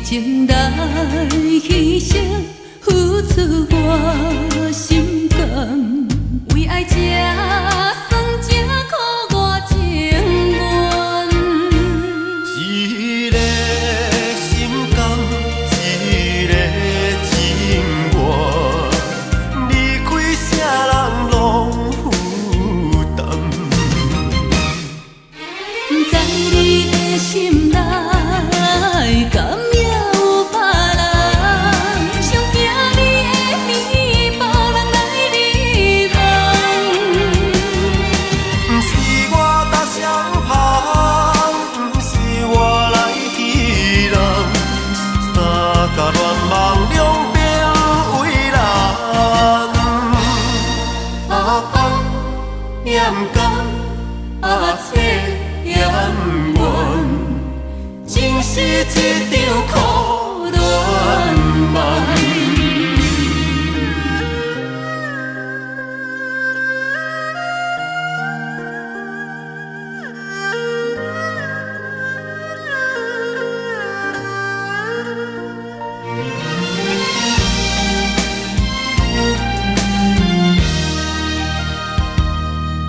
情来牺牲，付出我心肝，为爱这算这苦我情愿。一个心甘，一个情愿，离开啥人拢负担。在你的心内，敢也有别人？上惊你的面，别人来离梦。不是我搭双旁，不是我来欺人，三甲乱梦两边为难。啊放也不甘，啊切也不愿。情是一场苦恋梦。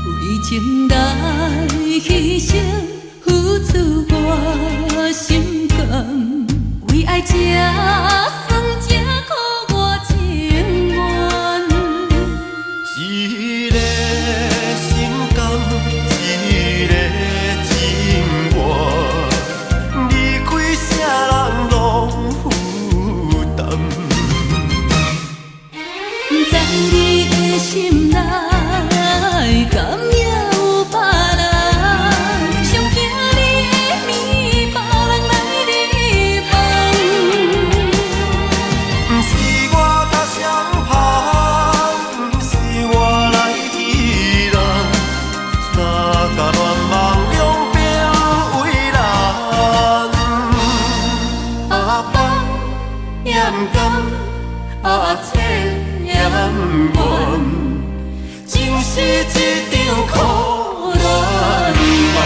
为情来牺牲，付出我心肝，为爱这算这苦我情愿。一个心甘，一个情愿，离开啥人拢负担。在你的心内，敢也有别人？上惊你的面，别人来离梦。不是我搭双旁，不是我来欺人，三甲乱梦两边为难。啊放也不甘，啊切也不愿。情是一场苦恋梦。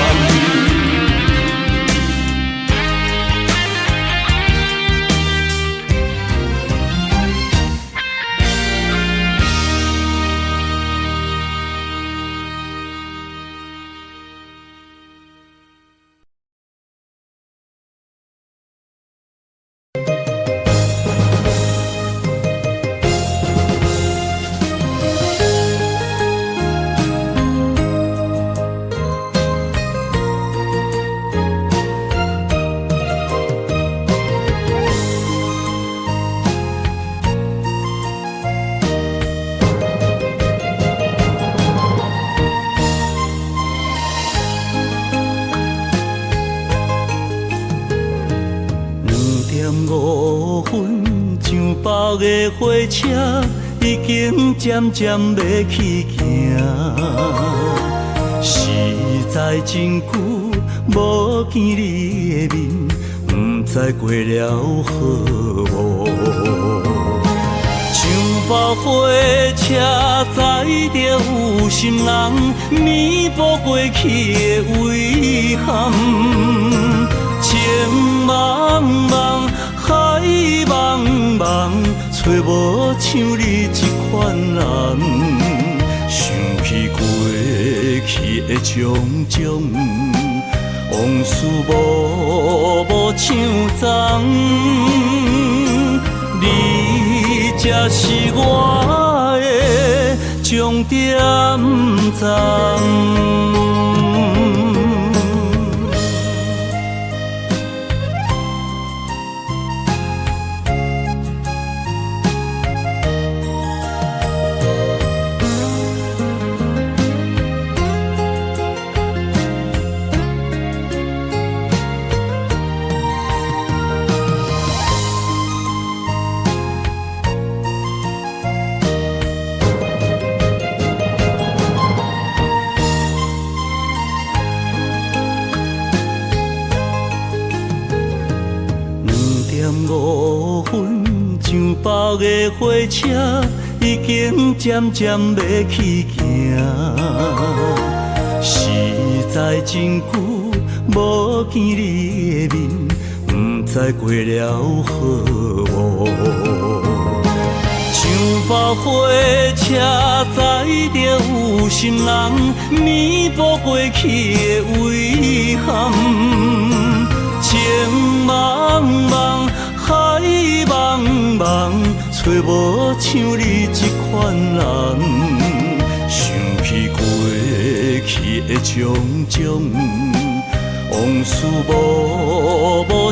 2:05，上北的火车已经渐渐要去行，实在真久无见你的面，不知过了好无。上北火车载着有心人，弥补过去的遗憾。情茫茫，海茫茫，找无像你这款人。想起过去的种种，往事无像昨。你才是我的终点站。2:05，上北的火车已经渐渐要去行，实在真久无见你的面，不知过了好无？像百花车载着有心人，弥补过去的遗憾。情茫茫，海茫茫，找无像你这款人。想起过去的种种，往事无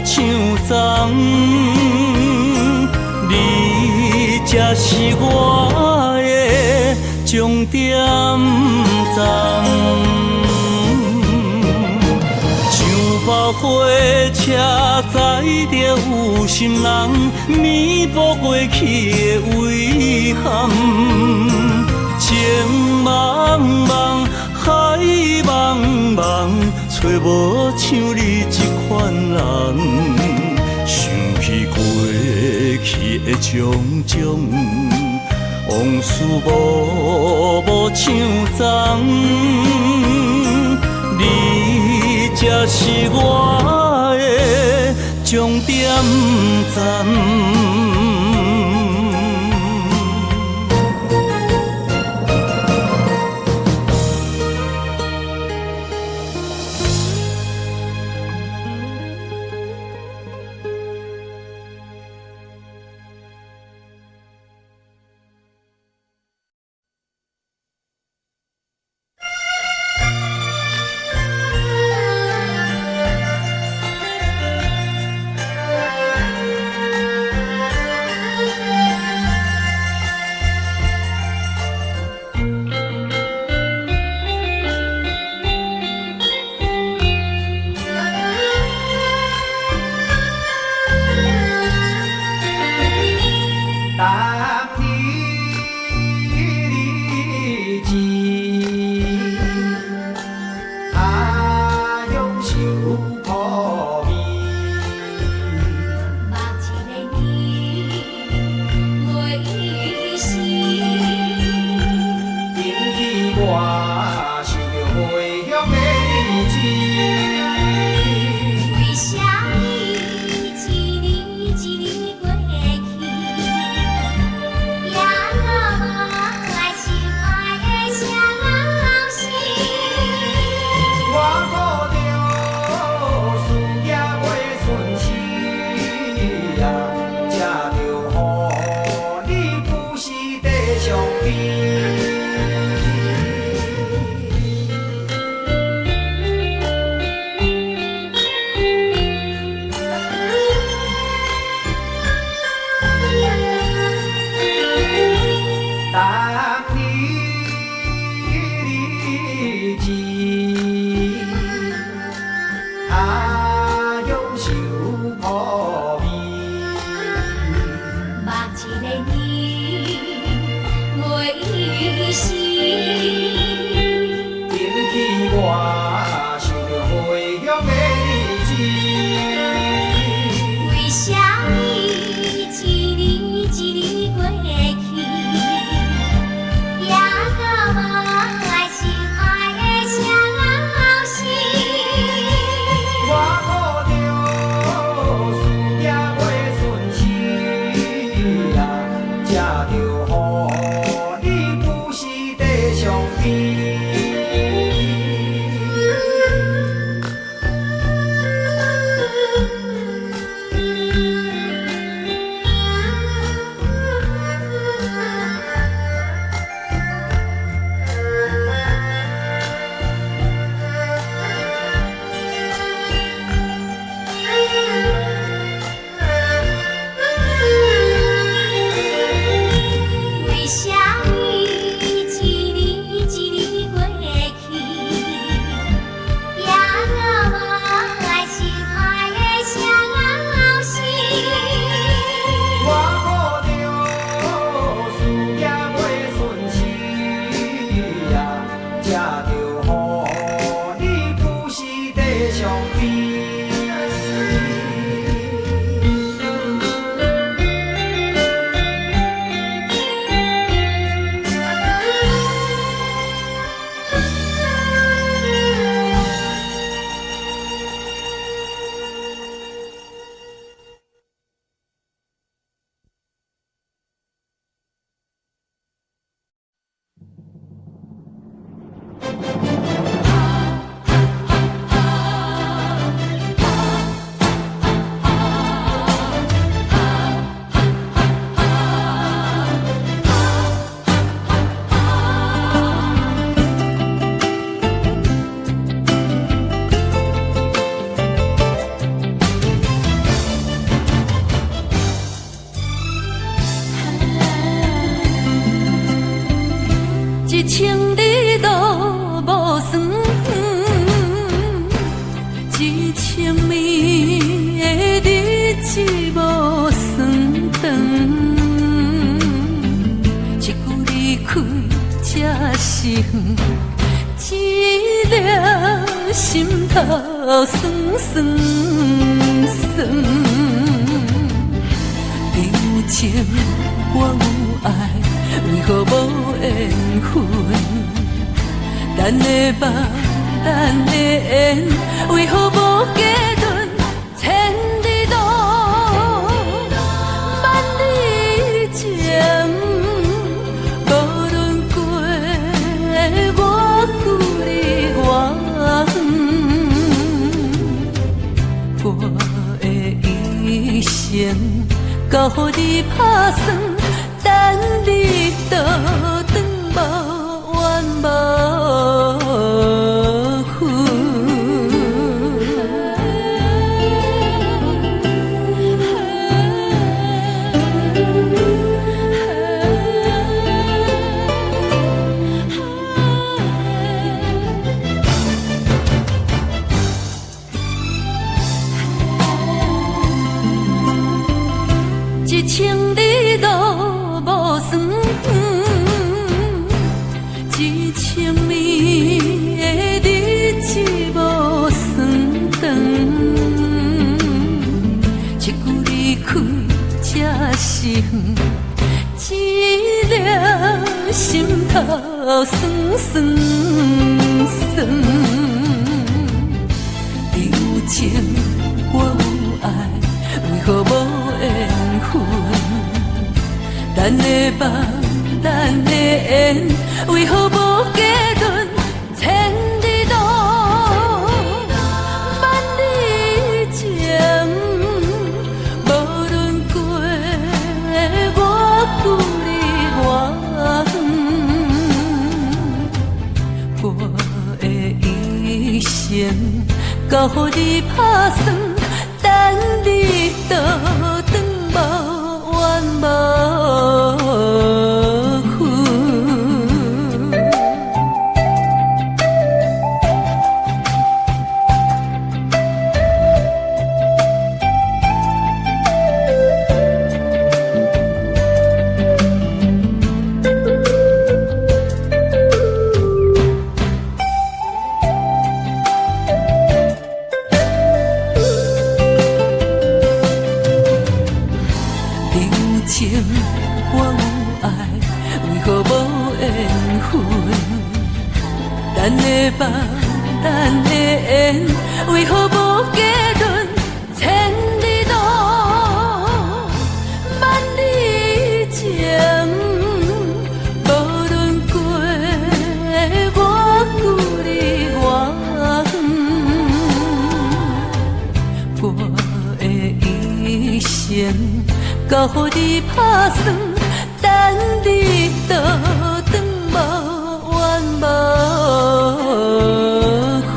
像昨。你才是我的终点站。像百花车载着有心人，弥补过去的遗憾。情茫茫，海茫茫，找无像你这款人。想起过去的种种，往事无像昨。你才是我的终点站。是远，一粒心头酸酸酸。有情我有爱，为何无缘分？等的梦，等的缘，为何无结论？千里路，万里情，无论过我距离多远，我的一生交予你打算，等你倒转无怨无恨。一千里路无算远，一千年的日子无算长。一句离开才是远，一粒心头酸酸酸。有情我有爱，为何无缘分？等的梦，等的缘，为何无结论？千里路，万里情，无论过我距离多远，我的一生交予你打算，等你倒转无怨无恨。有情我有爱，为何无缘分？等的梦，等的缘，为何无结论？千里路，万里情，无论过我距离多远，我的一生交予你打算，等你倒转无怨无恨。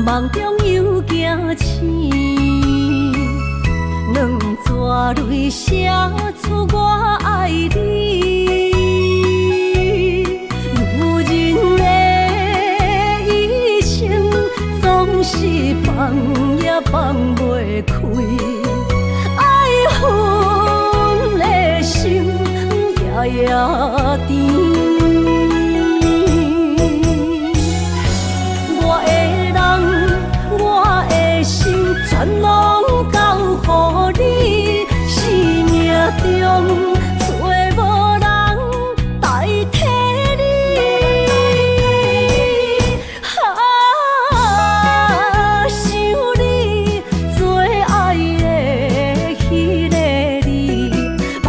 梦中又惊醒，两撮泪写出我爱你。女人的一生总是放也放袂开，爱恨的心夜夜甜。全拢交予你，生命中找无人代替你。想你最爱的迄个你，望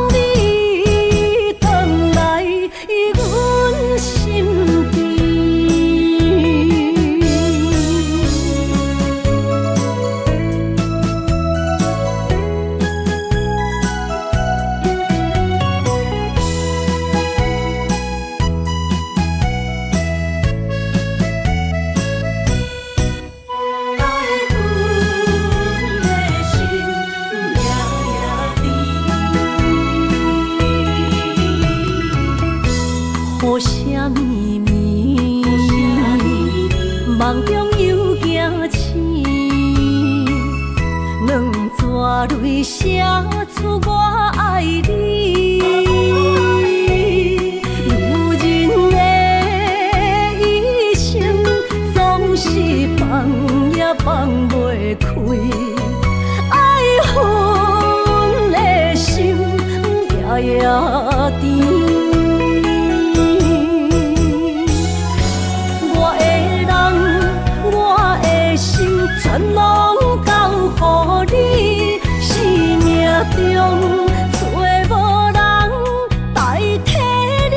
你回来阮身边。爱阮的心夜夜甜，雨声绵绵，梦中又惊醒，两纸泪写出我爱你。女人的一生总是放也放袂开，爱恨的心夜夜甜。我的人，我的心，全拢交予你，生命中找无人代替你。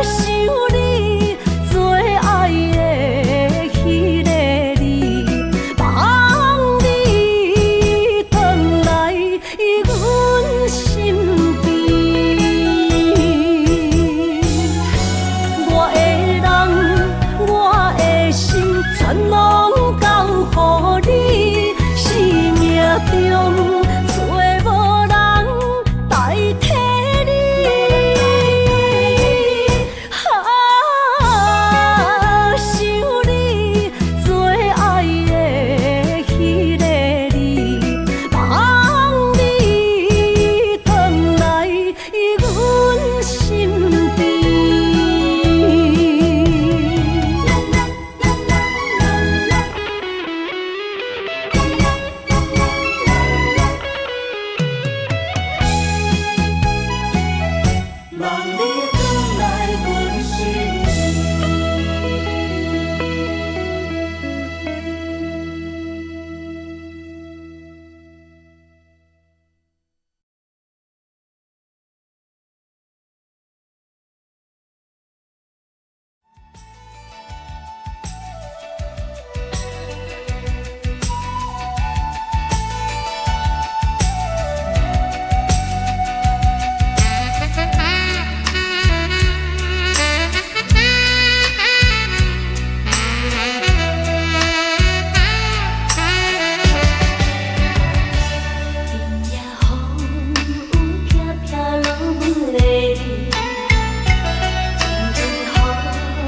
想你最爱的迄个你，望你回来阮身边。我的人，我的心，全拢交予你，生命中找无人代替你。想你最爱的迄个你，望你回来阮身边。望你回来阮身夜风有飘飘落泪，静静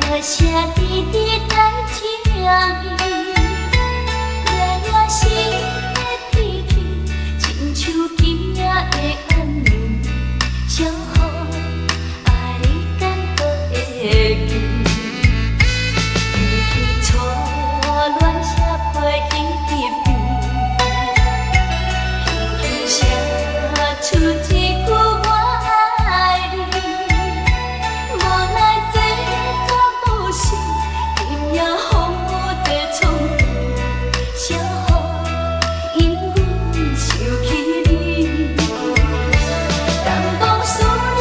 雨声滴滴在听伊，夜夜心的脾气，亲像今夜的暗暝，想予爱你感觉会记。天气错乱写批紧一边。写出一句我爱你，无奈这个不是今夜风雨的冲动，写予因阮想起你。但讲思念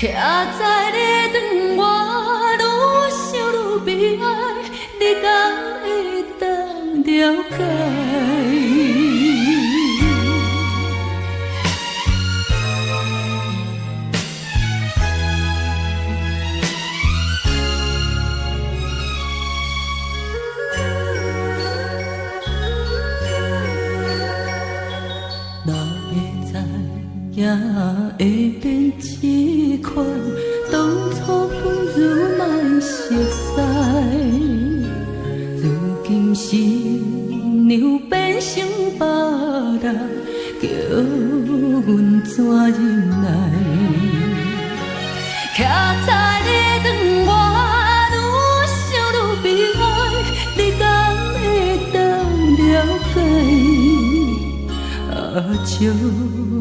徛在你窗外，愈想愈悲哀，你敢会当了解？也会变这款，当初不如莫熟悉。如今是娘变成别人，叫阮怎忍耐？徛在你窗外，愈想愈悲哀，你敢会当了解？祝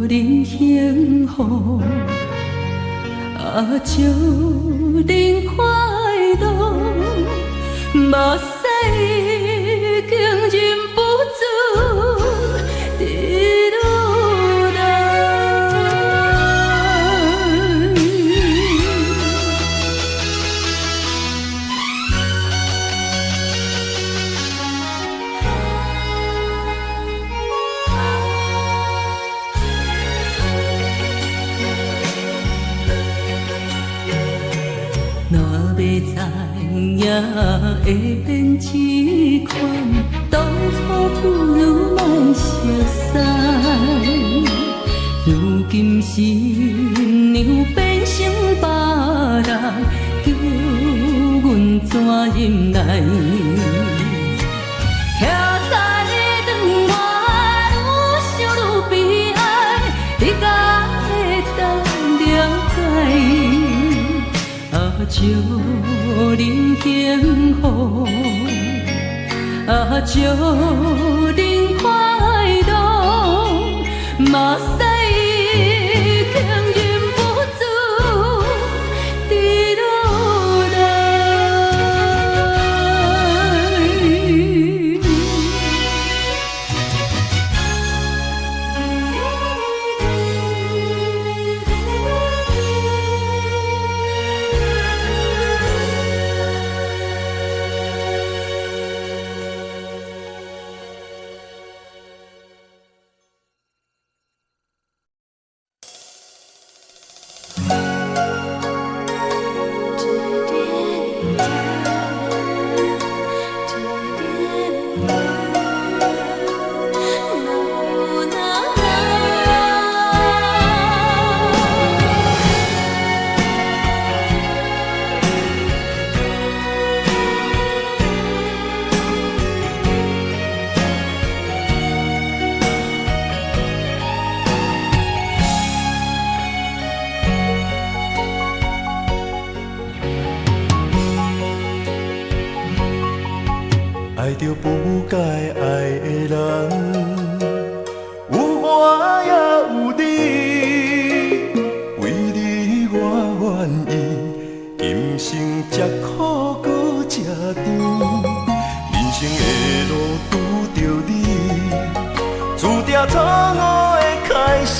恁幸福，祝恁快乐，目屎经忍不住滴落来。若要知影会变这款，当初不如莫熟悉。如今是娘变成别人，叫阮怎忍耐？徛在你窗外，愈想愈悲哀，你敢会当了解？祝恁幸福，祝恁快乐，目屎经忍不住滴落来。爱着不该爱的人，有我也有你，为你我愿意，今生吃苦搁吃甜，人生的路拄着你，注定错误的开始，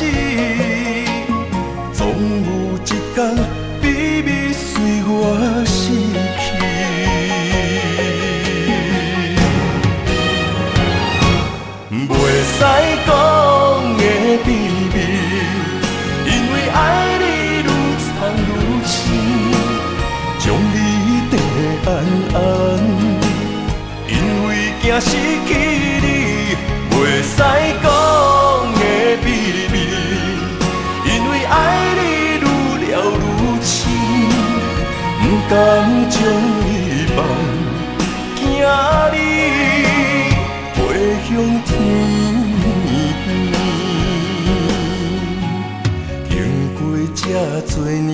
总有一天秘密随我逝去。袂使讲的秘密，因为爱你愈藏愈深，将你地安安，因为惊失去你。袂使讲的秘密，因为爱你愈了愈深，不甘将你放，惊你飞向天边，经过这多年，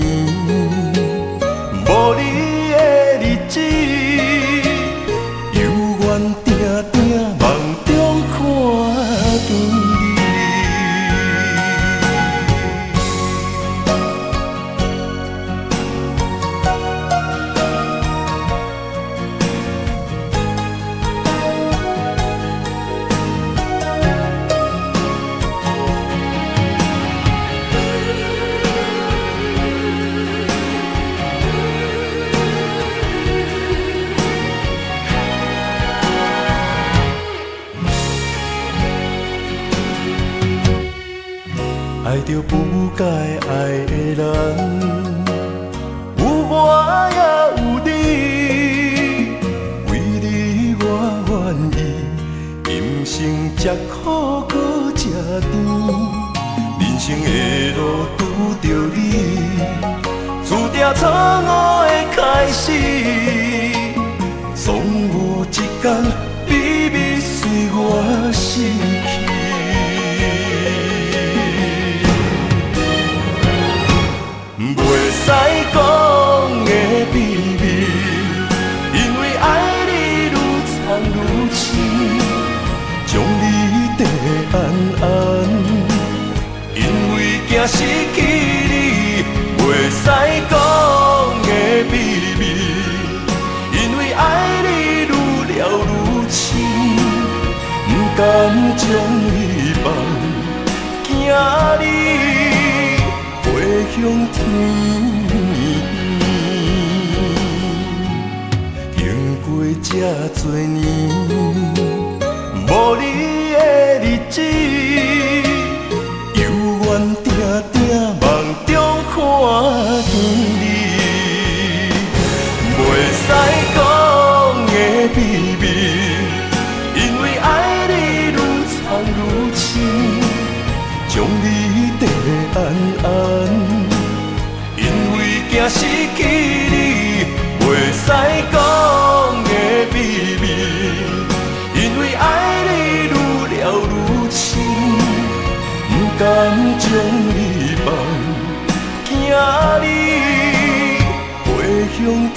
无你的日子，犹原定定梦中看见你。着不该爱的人，有我也有你，为你我愿意，今生吃苦搁吃甜，人生的路拄着你，注定错误的开始，总有一天秘密随我逝去。袂使讲的秘密，因为爱你愈藏愈深，将你地安安，因为惊失去你。袂使讲的秘密，因为爱你愈了愈深，不甘将你放，惊你飞向天。经过这多年，无你的日子，犹原定定梦中看见你。袂使讲的秘密，因为爱你愈藏愈深，将你地安安，因为惊失去你。袂使讲的秘密，因为爱你愈了愈深，不甘将你放，惊你飞向天。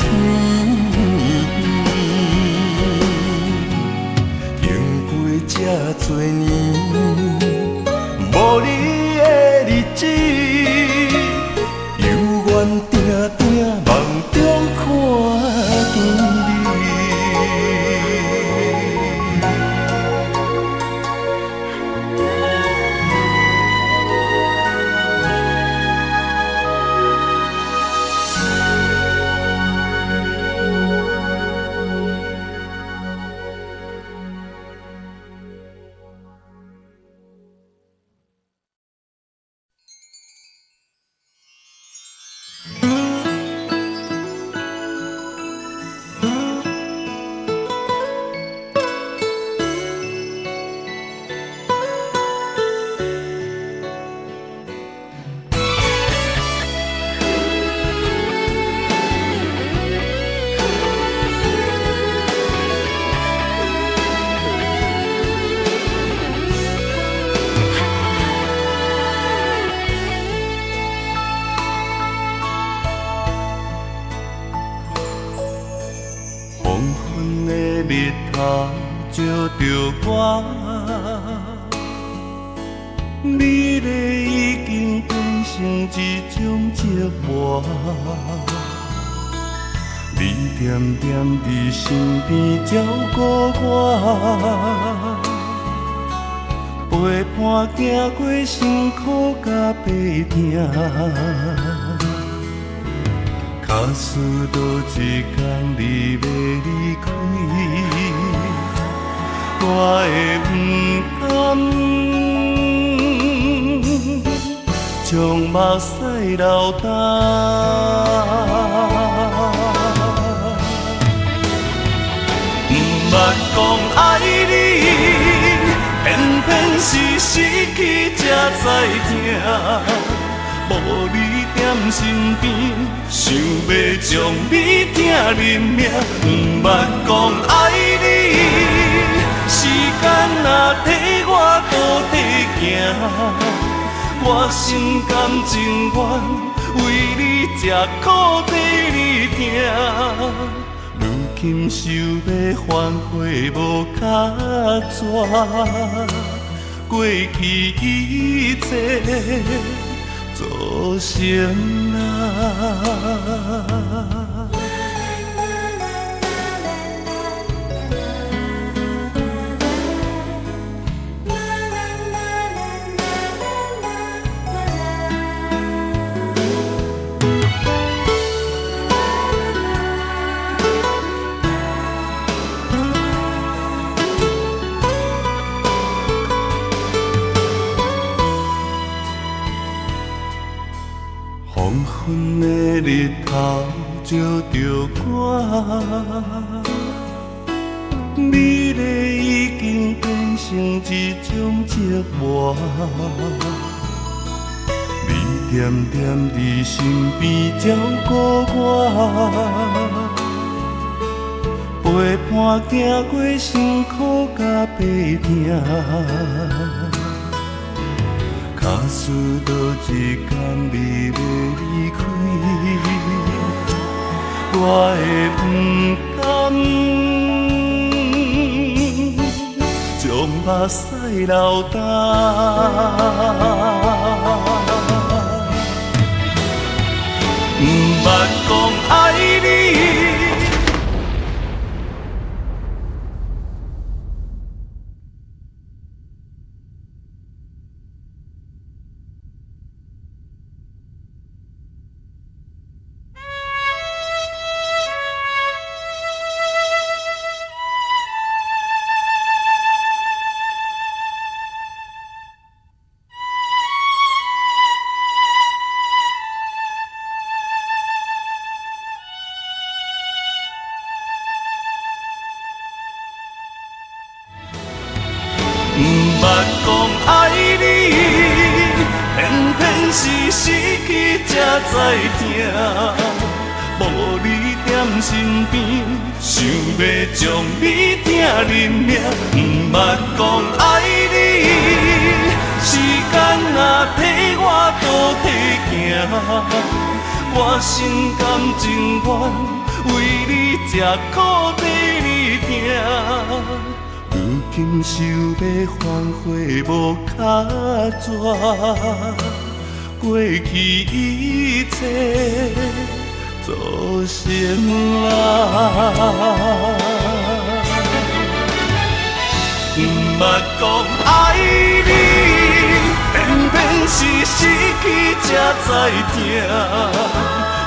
经过这多年，无你的日子，犹原定定梦中看见你。照着我，美丽已经变成一种折磨。你点点伫身边照顾我，陪伴行过辛苦甲悲痛。假使倒一天你要离开，我会不甘将目屎流干。不捌讲爱你，偏偏是失去才知痛。无你踮身边，想要将你疼认命。不捌讲爱你，时间若替我倒退行，我心甘情愿为你吃苦替你疼。如今想要反悔无卡纸，过去一切做先啊。日头照着我，美丽已经变成一种折磨。你点点伫身边照顾我，陪伴行过辛苦甲白疼。假使倒一天你要离开，我会不甘，将目屎流干。不捌讲爱你。不捌讲爱你，偏偏是失去才知疼。无你踮身边，想要将你疼认命。不捌讲爱你，时间若替我倒退行。我心甘情愿为你吃苦替你疼。如今想要反悔无卡纸，过去一切做成啦。不捌讲爱你，偏偏是失去才知疼。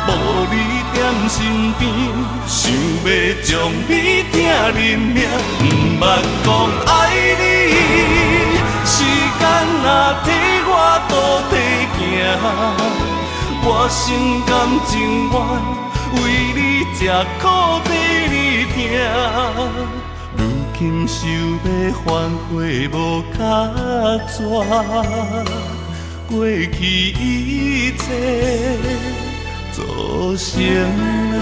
无你踮身边，想要将你疼认命。不捌讲爱你，时间若替我倒退行。我心甘情愿为你吃苦替你疼。如今想要反悔无卡纸，过去一切做成啦。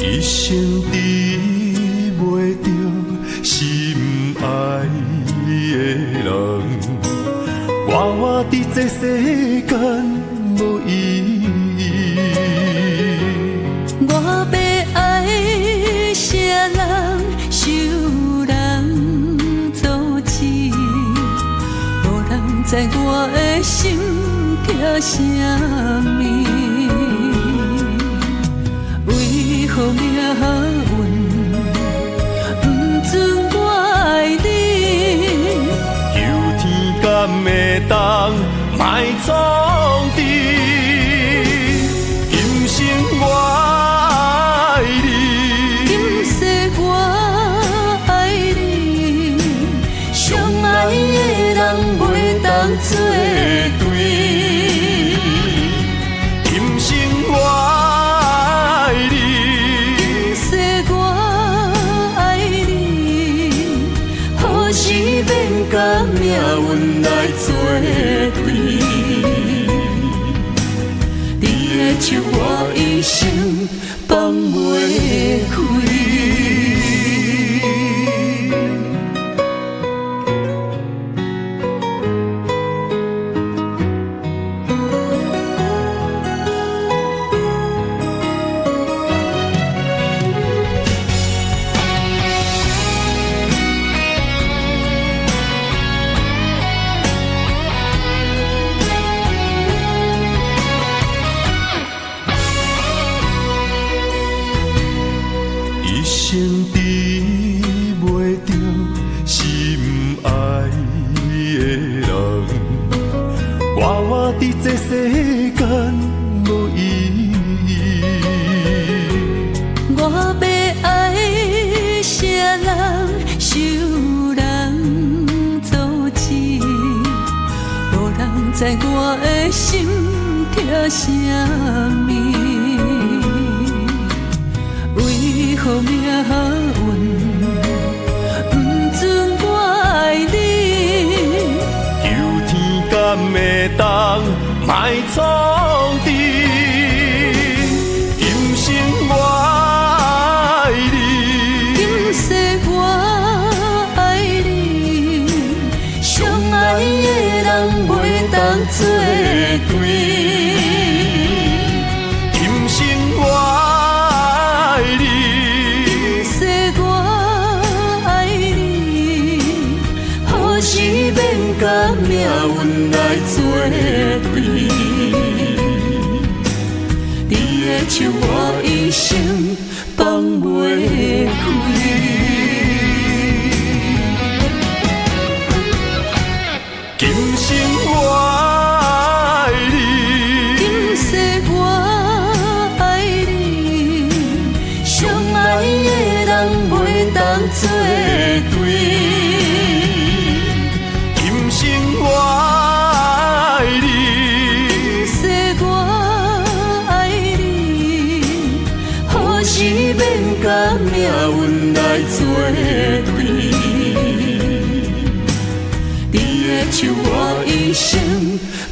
一生治袂着心爱的人，活伫这世间无意义。我要爱啥人，受人阻止，无人知我的心惊啥物。为何命运不准我爱你？求天敢会当莫创治，今生我爱你，今世我爱你，相爱的人袂当作对。今生我甲命运来作对，你的手我一生放袂开。这世间无意义。我要爱啥人，受人阻止，无人知我的心痛啥物。为何命运不准我爱你？求天敢会当莫创治，今生我爱你，今世我爱你，相爱的人袂当作对。今生我爱你，今世我爱你，何时免甲命运来作对？你的手我一生放袂开。今生我爱你，今世我爱你，相爱的人袂当作对。今生我爱你，今世我爱你，何时免甲命运来作对？你的手我一生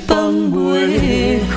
放袂开。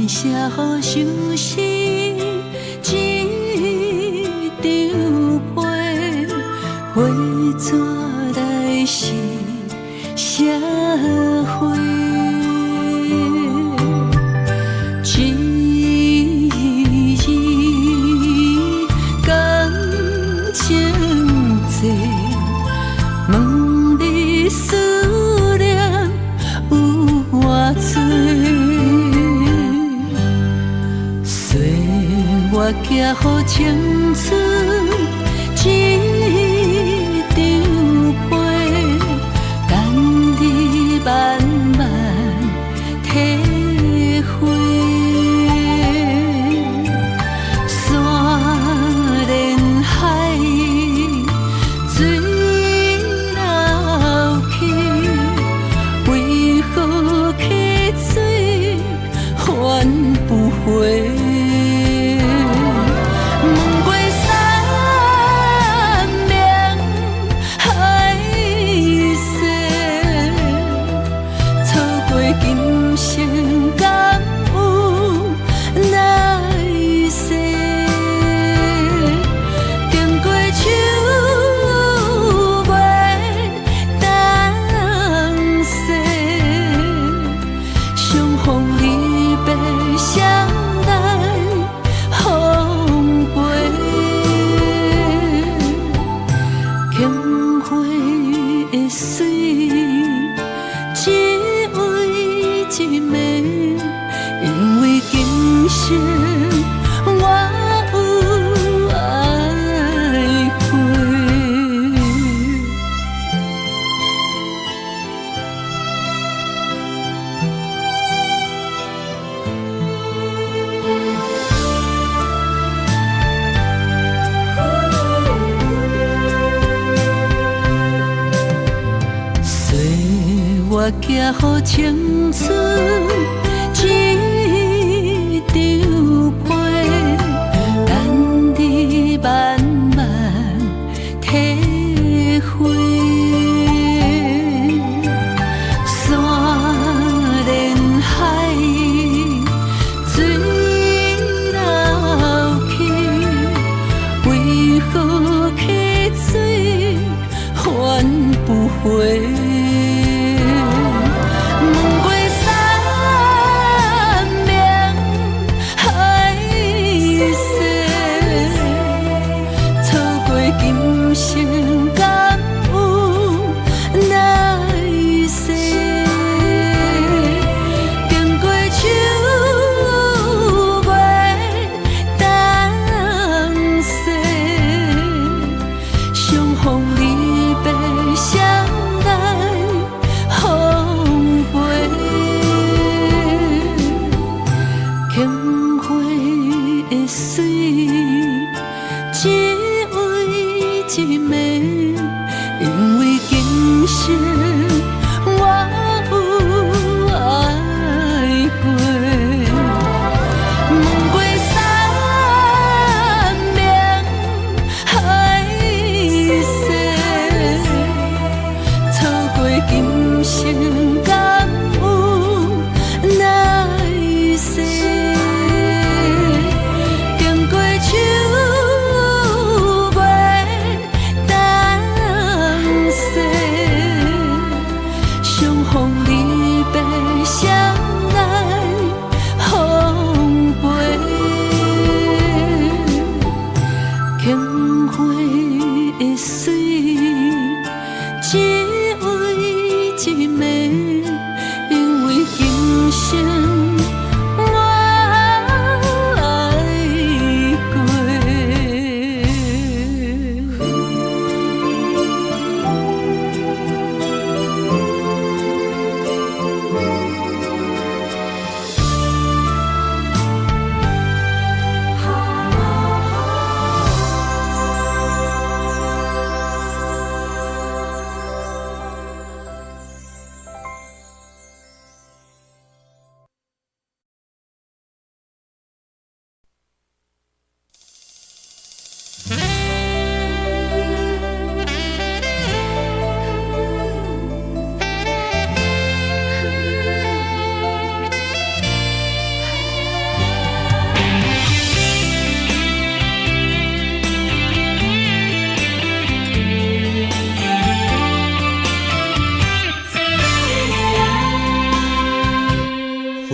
写好相思一张被，花纸来是社会，一日感情多，问你思念有偌多。我寄予青春一张被，等你慢慢体会。山连海，水流去，为何溪水还不回？我寄予青春一张的水，只为一暝，因为今生我有爱过，问过三遍海誓，错过今生敢有来世？经过秋月冬雪，相逢离别，谁来奉陪？轻花的水，只为一暝，因为今生我爱过。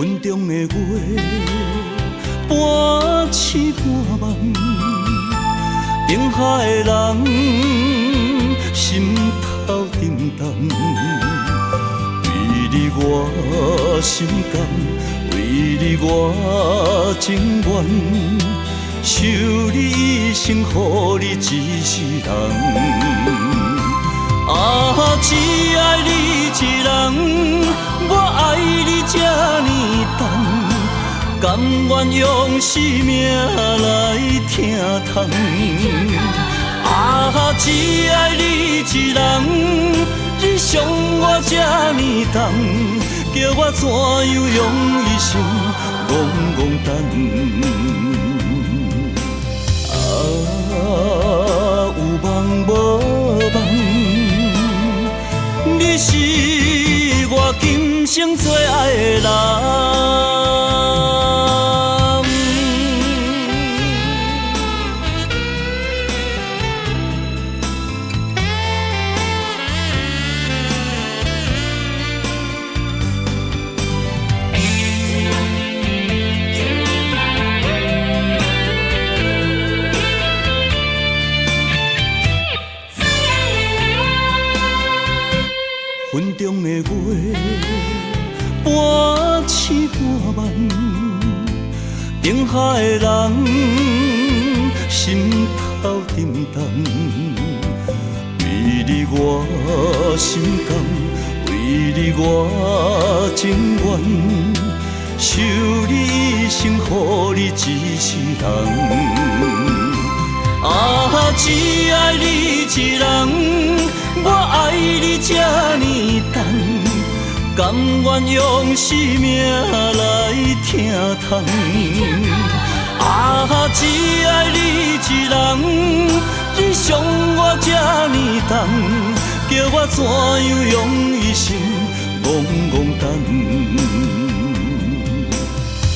云中的月，半醒半梦，定海的人，心头沉重。为你我心甘，为你我情愿，守你一生，予你一世人。啊，只爱你一人，我爱你这呢重，甘愿用生命来疼痛。啊，只爱你一人，你伤我这呢重，叫我怎样用一生戆戆等？啊，有梦无梦。你是我今生最爱的人。云中的月，半醒半梦，定海的人，心头沉重。为你我心甘，为你我情愿，守你一生，予你一世人。啊，只爱你一人，我爱你这呢重，甘愿用生命来疼痛。啊，只爱你一人，你伤我这呢重，叫我怎样用一生戆戆等？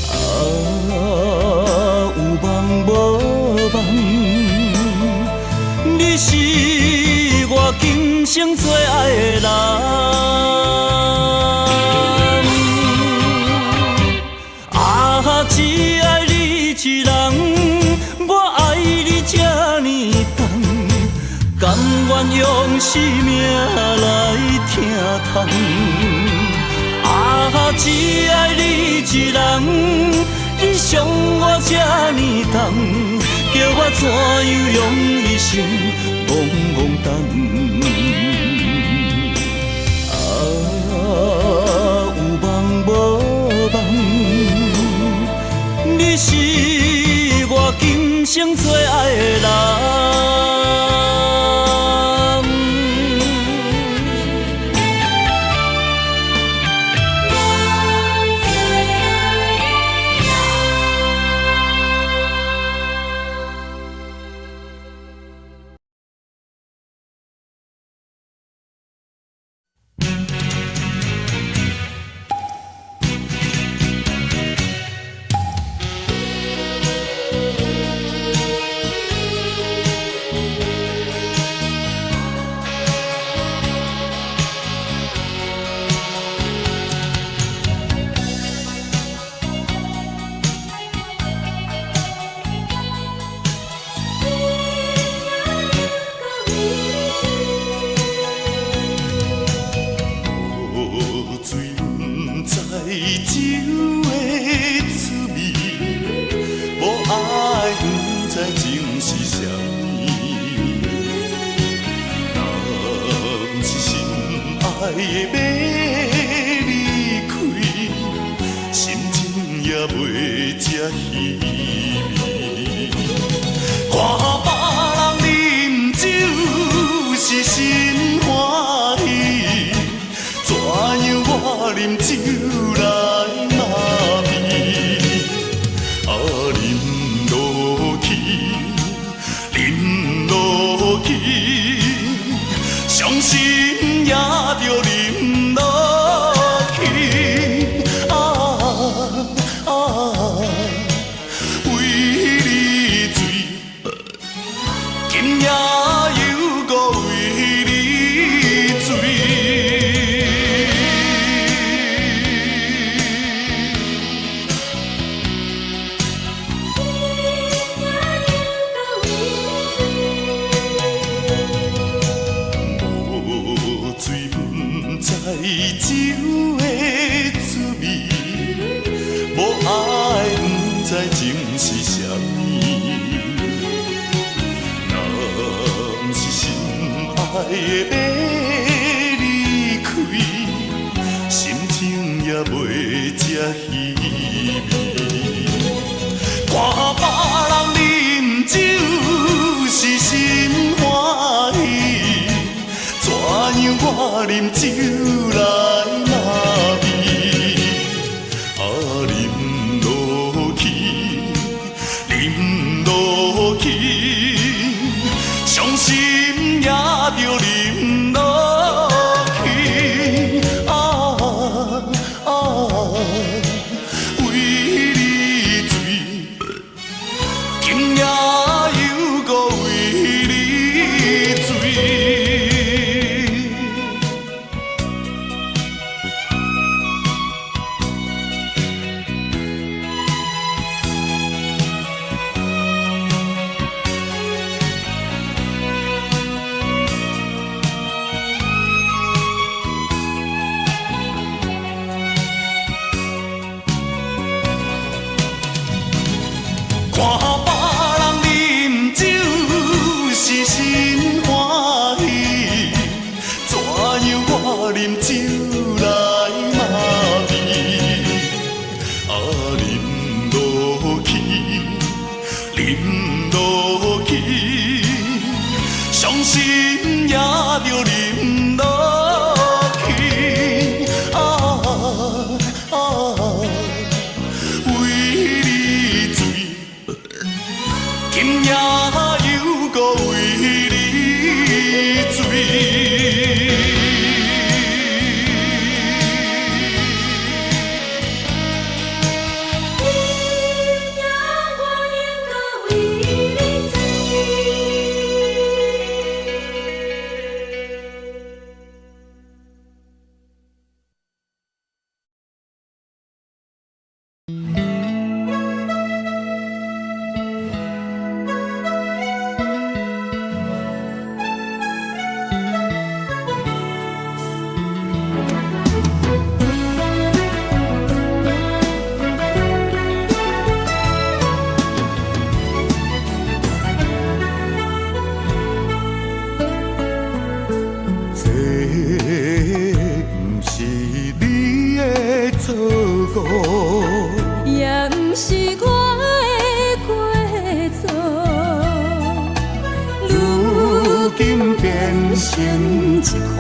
啊，有梦无梦。你是我今生最爱的人。啊，只爱你一人，我爱你这呢重，甘愿用生命来疼痛。啊，只爱你一人，你伤我这呢重，叫我怎样用一生戆戆等？啊，有梦无梦，你是我生最爱的人。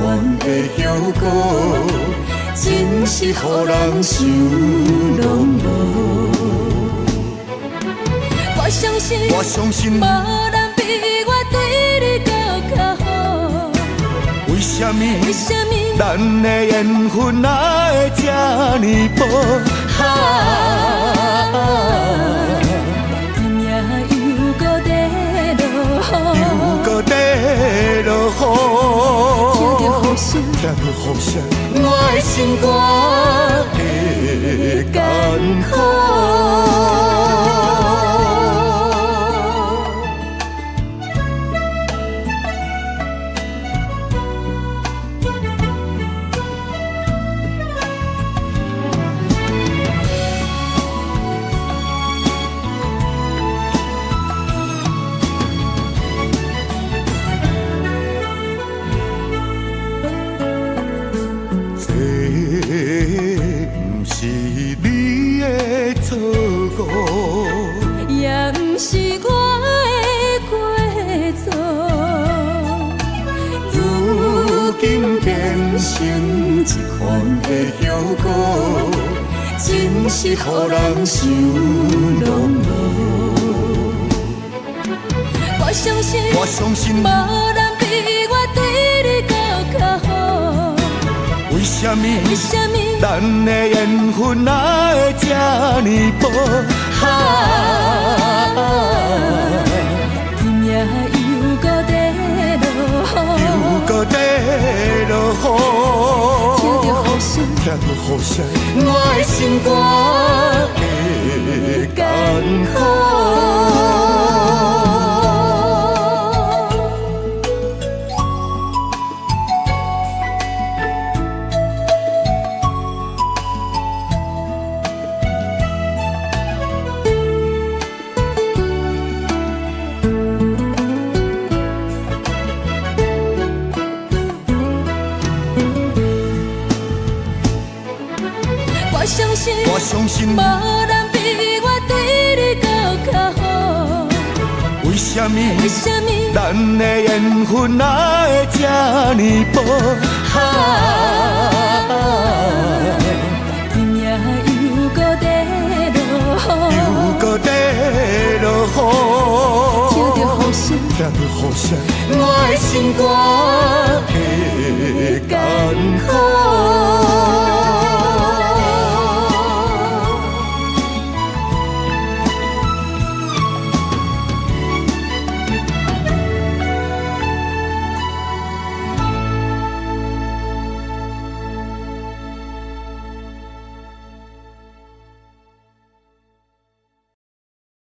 款的叶果，真是予人想拢无。我相信，无人比我对你更较好。为什么咱的缘分哪会这呢薄？天命又搁在落雨，又搁在落雨，听着雨声，我的心肝会艰苦。一款的叶果，真是予人想拢无。我相信，无人比我对你更较好。为什么咱的缘分哪会这呢薄？天命又搁在落雨，又搁在落雨，听着雨声，我的心肝会艰苦。我相信，无人比我对你更较好。为什么咱的缘分哪会这呢薄？天命又搁在落雨，又搁在落雨，听着雨声，我的心肝会艰苦。